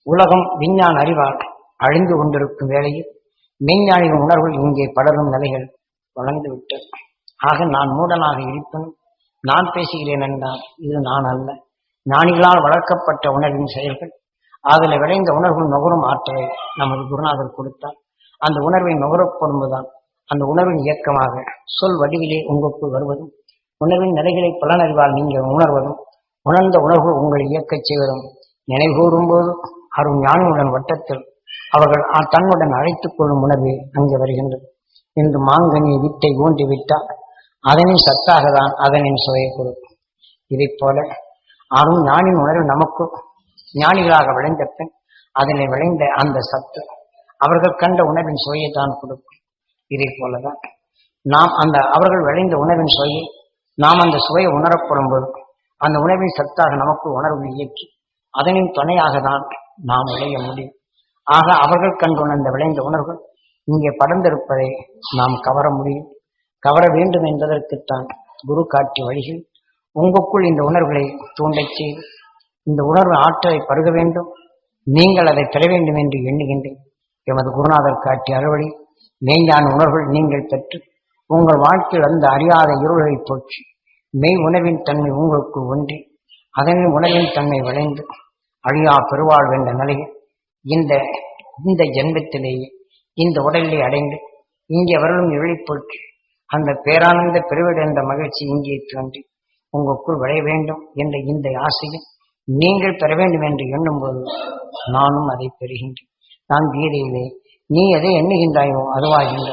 உலகம் விஞ்ஞான அறிவால் அழிந்து கொண்டிருக்கும் வேளையில் மெய்ஞானியின் உணர்வுகள் இங்கே படரும் நிலைகள் வளர்ந்துவிட்டது. ஆக நான் மூடனாக இருப்பினும் நான் பேசுகிறேன் என்றால் இது நான் அல்ல, ஞானிகளால் வளர்க்கப்பட்ட உணர்வின் செயல்கள். அதில் விளைந்த உணர்வு நுகரும் ஆற்றலை நமது குருநாதர் கொடுத்தால் அந்த உணர்வை நுகரப்படுவதுதான் அந்த உணர்வின் இயக்கமாக சொல் வடிவிலே உங்களுக்குள் வருவதும், உணர்வின் நிலைகளை பலனறிவால் நீங்கள் உணர்வதும், உணர்ந்த உணர்வு உங்களை இயக்கச் செய்வதும், நினைவுகூறும் போது அருள் ஞானியுடன் வட்டத்தில் அவர்கள் தன்னுடன் அழைத்துக் கொள்ளும் உணர்வே அங்கே வருகின்றது. இன்று மாங்கனி விட்டை ஊன்றி விட்டால் அதனின் சத்தாக தான் அதனின் சுவையை கொடுக்கும். இதை போல அருள் ஞானின் உணர்வு நமக்கு ஞானிகளாக விளைந்த பின் அதனை விளைந்த அந்த சத்து அவர்கள் கண்ட உணர்வின் சுவையை தான் கொடுக்கும். இதை போலதான் நாம் அந்த அவர்கள் விளைந்த உணர்வின் சுவையை நாம் அந்த சுவையை உணரப்படும் போது அந்த உணர்வின் சத்தாக நமக்கு உணர்வு இயக்கி அதனின் துணையாக தான் நாம் விளைய முடியும். ஆக அவர்கள் கண்டுணர்ந்த விளைந்த உணர்வுகள் இங்கே படர்ந்திருப்பதை நாம் கவர முடியும். கவர வேண்டும் என்பதற்குத்தான் குரு காட்டிய வழிகள் உங்களுக்குள் இந்த உணர்வுகளை தூண்டச் செய்து இந்த உணர்வு ஆற்றலை பருக வேண்டும், நீங்கள் அதை பெற வேண்டும் என்று எண்ணுகின்றேன். எமது குருநாதர் காட்டிய அறுவழி மெய்ஞான உணர்வுகள் நீங்கள் பெற்று உங்கள் வாழ்க்கையில் அந்த அறியாத இருள்களை போற்றி மெய் உணர்வின் தன்மை உங்களுக்கு ஒன்றி அதனின் உணர்வின் தன்மை விளைந்து அழியா பெருவாழ்வு என்ற நிலையில் இந்த ஜென்மத்திலேயே இந்த உடலிலே அடைந்து இங்கே வரலும் இருளை போற்றி அந்த பேரானந்த பெருவிட என்ற மகிழ்ச்சி இங்கே தோன்றி உங்களுக்குள் விளைய வேண்டும் என்ற இந்த ஆசையில் நீங்கள் பெற வேண்டும் என்று எண்ணும் போது நானும் அதை பெறுகின்றேன். நான் கீதையிலே நீ எதை எண்ணுகின்றாயோ அதுவாகின்ற